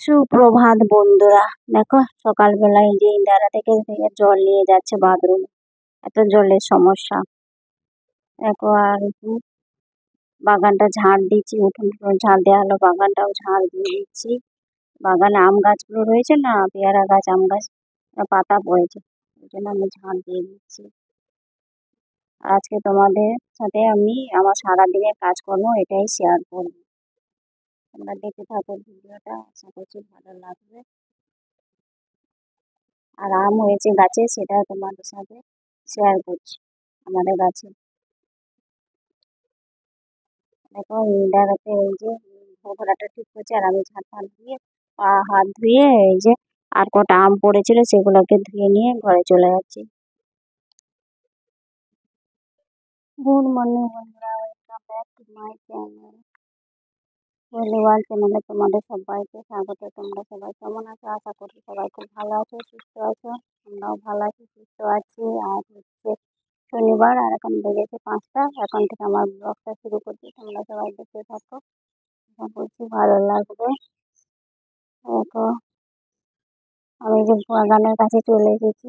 সুপ্রভাত বন্ধুরা, দেখো সকালবেলায় যে ইন্দারা থেকে জল নিয়ে যাচ্ছে বাথরুমে। এত জলের সমস্যা। দেখো আর বাগানটা ঝাড় দিচ্ছি, উঠোন ঝাড় দেওয়া হলো, বাগানটাও ঝাড় দিয়ে দিচ্ছি। বাগানে আম গাছগুলো রয়েছে না, পেয়ারা গাছ, আম গাছ, পাতা পড়েছে, ওই জন্য আমি ঝাড় দিয়ে দিচ্ছি। আর আজকে তোমাদের সাথে আমি আমার সারাদিনের কাজকর্ম এটাই শেয়ার করবো। তোমরা দেখতে থাকো ভিডিওটা, আশা করছি ভালো লাগবে। আর আম হয়েছে গাছে, সেটা তোমাদের সাথে শেয়ার করছি। আমাদের গাছে দেখো ইন্দারাতে এই যে ঘোড়াটা ঠিক করছে, আর আমি ঝাঁট ফাঁট দিয়ে পা হাত ধুয়ে এই যে আর কটা আম পড়েছিল সেগুলোকে ধুয়ে নিয়ে ঘরে চলে যাচ্ছি। গুড মর্নিং বন্ধুরা, welcome back to my channel ওয়াল চ্যানেলে তোমাদের সবাইকে স্বাগত। তোমরা সবাই কেমন আছো? আশা করি সবাই খুব ভালো আছো, সুস্থ আছো। আমরাও ভালো আছি, সুস্থ আছি। আর হচ্ছে শনিবার, আর এখন বেজেছে 5টা। এখন থেকে আমার ব্লগটা শুরু করছি, তোমরা সবাই দেখতে থাকো, আশা করছি ভালো লাগবে। দেখো আমি যে বাগানের কাছে চলে এসেছি।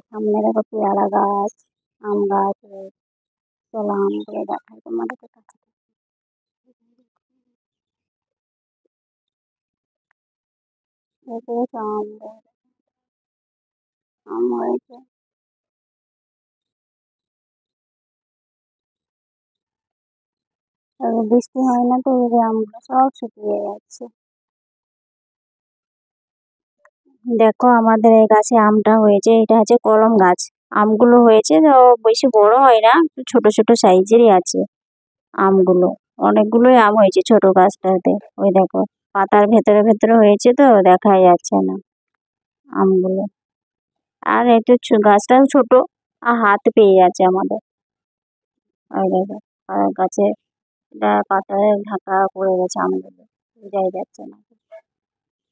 সামনে দেখো পেয়ারা গাছ, আম গাছ রয়েছে। চলো আমগুলো দেখাই তোমাদেরকে কাছে। দেখেছো আম হয়েছে। বৃষ্টি হয় না তো এই আমগুলো সব শুকিয়ে যাচ্ছে। দেখো আমাদের এই গাছে আমটা হয়েছে, এটা হচ্ছে কলম গাছ। আমগুলো হয়েছে তো বেশি বড় হয় না, ছোট ছোট সাইজেরই আছে আমগুলো। অনেকগুলোই আম হয়েছে ছোট গাছটাতে। ওই দেখো পাতার ভেতরে ভেতরে হয়েছে তো দেখাই যাচ্ছে না আমগুলো। আর একটু গাছটাও ছোট, আর হাত পেয়ে যাচ্ছে আমাদের। ওই দেখো গাছে পাতায় ঢাকা পড়ে গেছে আমগুলো, বোঝাই যাচ্ছে না।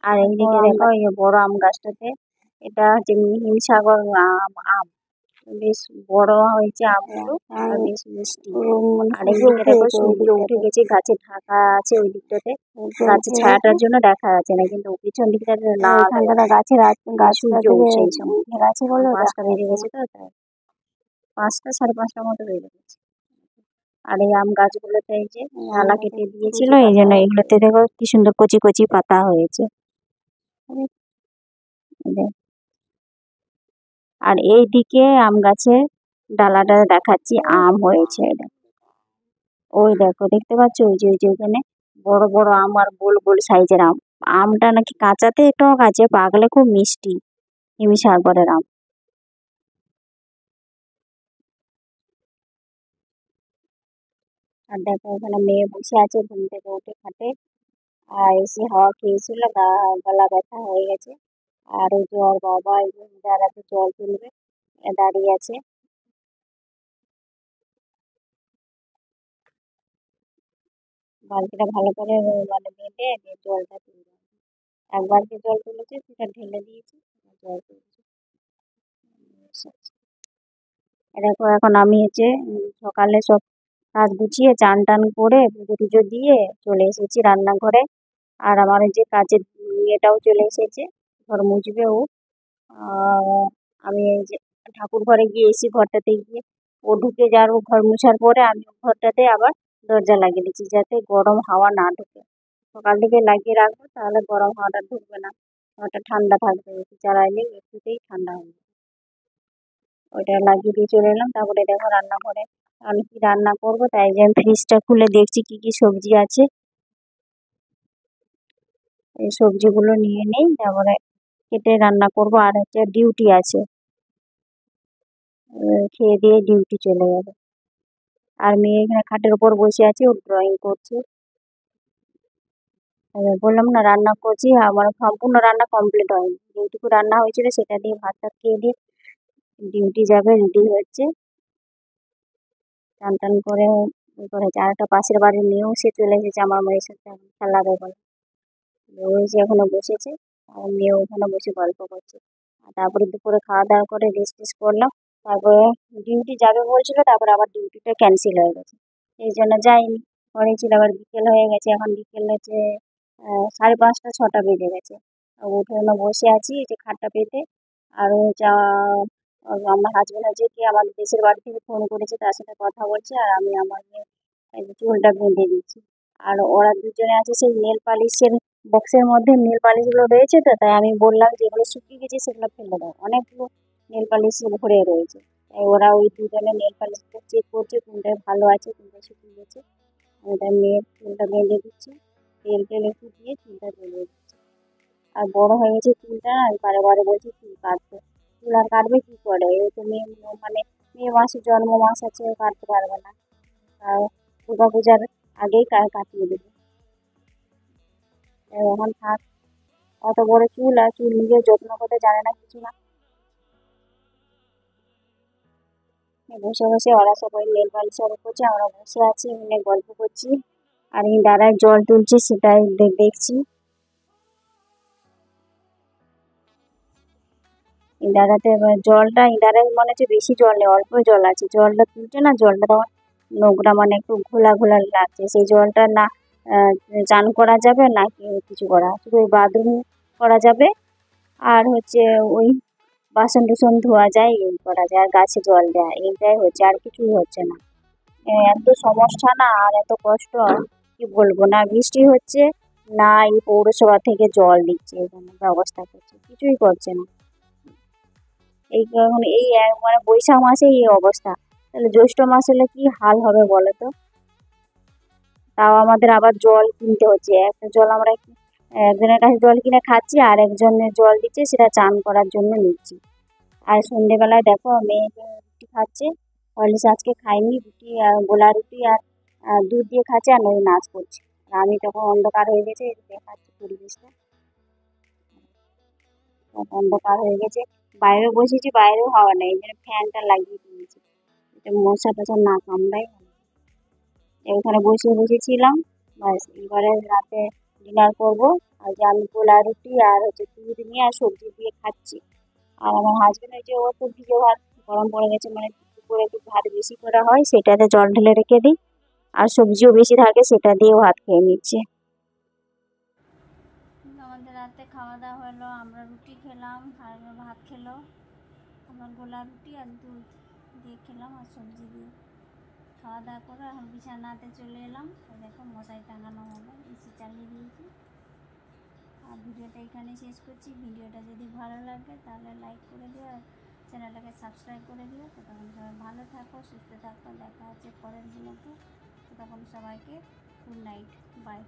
আর এইদিকে দেখো এই বড় আম গাছটাতে, এটা হচ্ছে হিমসাগর আম। আম বেশ বড় হয়েছে আমগুলো, আর বেশ মিষ্টি। আর এইদিকে দেখো সূর্য উঠে গেছে, গাছে ঢাকা আছে ওই দিকটাতে। গাছের ছায়াটার জন্য দেখা যাচ্ছে না, কিন্তু পিছন দিকটাতে লাল গাছের সূর্য উঠছে এই সময়। 5টা বেজে গেছে তো, তাই 5টা 5:30টার মতো বেজে গেছে। আর এই আম গাছগুলোতে এই যে ডালা কেটে দিয়েছিল, এই জন্য এগুলোতে দেখো কি সুন্দর কচি কচি পাতা হয়েছে। আর এইদিকে আম গাছে ডালাটা দেখাচ্ছি, আম হয়েছে। ওই দেখো দেখতে পাচ্ছ, ওই যে ওইখানে বড় বড় আম আর গোল গোল সাইজের আম। আমটা নাকি কাঁচাতে টক আছে, পাকলে খুব মিষ্টি। হিমসাগরের আম। আর দেখো এখানে মেয়ে বসে আছে, ঘুম থেকে উঠে খাটে আর এসে হাওয়া খেয়েছিল, গলা ব্যথা হয়ে গেছে। আর ওই যে ওর বাবা এই যে দাঁড়াতে জল তুলবে, দাঁড়িয়ে আছে। বালতিটা ভালো করে মানে বেঁধে জলটা তুলবে। একবার যে জল তুলেছে সেটা ঢেলে দিয়েছে, জল তুলেছে। দেখো এখন আমি হচ্ছে সকালে সব কাজ গুছিয়ে চান টান করে পুজো টুজো দিয়ে চলে এসেছি রান্নাঘরে। আর আমার যে কাজের মেয়েটাও চলে এসেছে, ঘর মুছবে ও। আমি এই যে ঠাকুর ঘরে গিয়েছি, ঘরটাতে গিয়ে ও ঢুকে যাওয়ার, ও ঘর মুছার পরে আমি ঘরটাতে আবার দরজা লাগিয়ে দিচ্ছি, যাতে গরম হাওয়া না ঢুকে। সকাল থেকে লাগিয়ে রাখবো, তাহলে গরম হাওয়াটা ঢুকবে না, ঘরটা ঠান্ডা থাকবে। এসি চালাইলে একটুতেই ঠান্ডা হবে। ওইটা লাগিয়ে দিয়ে চলে এলাম। তারপরে দেখো রান্নাঘরে আমি কি রান্না করব, তাই যে আমি ফ্রিজটা খুলে দেখছি কি কি সবজি আছে। এই সবজিগুলো নিয়ে নেই, তারপরে কেটে রান্না করব। আর হচ্ছে ডিউটি আছে, খেয়ে দিয়ে ডিউটি চলে যাবে। আর মেয়ে এখানে খাটের উপর বসে আছে, ও ড্রয়িং করছে। বললাম না রান্না করছি, আমার সম্পূর্ণ রান্না কমপ্লিট হয়নি। যেটুকু রান্না হয়েছিল সেটা দিয়ে ভাতটা খেয়ে দিয়ে ডিউটি যাবে, রেডি হচ্ছে। টান টান করে করেছে। আর একটা পাশের বাড়ির মেয়েও সে চলে এসেছে আমার মেয়ের সাথে এখন খেলাবে বলে। ওই যে এখনো বসেছে, আর মেয়ে ওখানে বসে গল্প করছে। আর তারপরে দুপুরে খাওয়া দাওয়া করে রেস্ট টেস্ট করলাম। তারপরে ডিউটি যাবে বলছিল, তারপরে আবার ডিউটিটা ক্যান্সেল হয়ে গেছে, এই জন্য যাইনি। ঘরে ছিল, আবার বিকেল হয়ে গেছে, এখন বিকেল হচ্ছে 5:30 6টা বেজে গেছে। উঠে বসে আছি এই যে খাটটা পেতে। আর যা আমার হাজবেন্ড আছে কি আমাদের দেশের বাড়ি থেকে ফোন করেছে, তার সাথে কথা বলছে আর আমি আমার এই যে চুলটা বেঁধে দিচ্ছি। আর ওরা দুজনে আছে সেই নেল পালিশের বক্সের মধ্যে নেল পালিশগুলো রয়েছে, তো তাই আমি বললাম যেগুলো শুকিয়ে গেছে সেগুলো ফেলে দাও, অনেকগুলো নেল পালিশ ভরে রয়েছে। তাই ওরা ওই দুজনে নেল পালিশটা চেক করছে কোনটায় ভালো আছে কোনটায় শুকিয়ে গেছে। আমি তাই মেয়ের চুলটা বেঁধে দিচ্ছি, তেল টেল একটু দিয়ে চুলটা বেঁধে দিচ্ছি। আর বড় হয়ে গেছে চুলটা, আমি বারে বারে বলছি চুল কাটতে। চুল আর কাটবে কি করে, এই তো মানে মে মাসে জন্ম মাস আছে, ও কাটতে পারবে না। আর দুর্গা পূজার আগেই কাটিয়ে দেবে। এখন থাক, অত বড় চুল আর চুল নিজের যত্ন করতে জানে না, কিছু না। বসে বসে ওরা সবাই নেল পালিশ করছে, আমরা বসে আছি এখানে গল্প করছি। আর এই দাঁড়ায় জল তুলছি সেটাই দেখছি। ইঁদারাতে এবার জলটা ইঁদারায় মনে হচ্ছে বেশি জল নেই, অল্প জল আছে। জলটা তুলছে না, জলটা তখন নোংরা, মানে একটু ঘোলা ঘোলা লাগছে। সেই জলটা না চান করা যাবে না কিছু করা, শুধু ওই বাথরুম করা যাবে। আর হচ্ছে ওই বাসন টুসন ধোয়া যায়, এই করা যায়, আর গাছে জল দেয়, এইটাই হচ্ছে, আর কিছুই হচ্ছে না। এত সমস্যা না, আর এত কষ্ট কি বলবো। না বৃষ্টি হচ্ছে, না এই পৌরসভা থেকে জল দিচ্ছে, এখানে ব্যবস্থা করছে, কিছুই করছে না। এই এখন মানে বৈশাখ মাসে এই অবস্থা, তাহলে জ্যৈষ্ঠ মাস হলে কি হাল হবে বলো তো। তাও আমাদের আবার জল কিনতে হচ্ছে। একটা জল আমরা একজনের কাছে জল কিনে খাচ্ছি, আর একজনের জল দিচ্ছে সেটা চান করার জন্য নিচ্ছি। আর সন্ধেবেলায় দেখো মেয়ে রুটি খাচ্ছে, হরলিক্স আজকে খাইনি, রুটি আর গোলা রুটি আর দুধ দিয়ে খাচ্ছে, আর নই নাচ করছে। আর আমি তখন অন্ধকার হয়ে গেছে, এই দেখাচ্ছি পরিবেশটা, অন্ধকার হয়ে গেছে। বাইরে বসেছি, বাইরেও হাওয়া নেই, এই জন্য ফ্যানটা লাগিয়ে দিয়েছি, এটা মশা টশা না কামড়ায়। ওখানে বসে বসেছিলাম, ব্যাস এবারে রাতে ডিনার করব। আর যে আমি গোলা রুটি আর হচ্ছে দুধ নিয়ে আর সবজি দিয়ে খাচ্ছি। আর আমার হাজবেন্ড হচ্ছে, ও তো ভিজে ভাত গরম পড়ে গেছে, মানে দুপুরে একটু ভাত বেশি করা হয় সেটাতে জল ঢেলে রেখে দিই, আর সবজিও বেশি থাকে সেটা দিয়েও ভাত খেয়ে নিচ্ছে। আমাদের রাতে খাওয়া দাওয়া হলো, আমরা রুটি খেলাম আর ভাত খেলো। আমার গোলা রুটি আর দুধ দিয়ে খেলাম আর সবজি দিয়ে। খাওয়া দাওয়া করে এখন বিছানাতে চলে এলাম। দেখো মশারি টাঙানো হলো, এসি চালিয়ে দিয়েছি। আর ভিডিওটা এখানে শেষ করছি। ভিডিওটা যদি ভালো লাগে তাহলে লাইক করে দিও, আর চ্যানেলটাকে সাবস্ক্রাইব করে দিও। তো তখন সবাই ভালো থাকো, সুস্থ থাকো, দেখা হচ্ছে পরের দিনেতে। তো তখন সবাইকে গুড নাইট, বাই।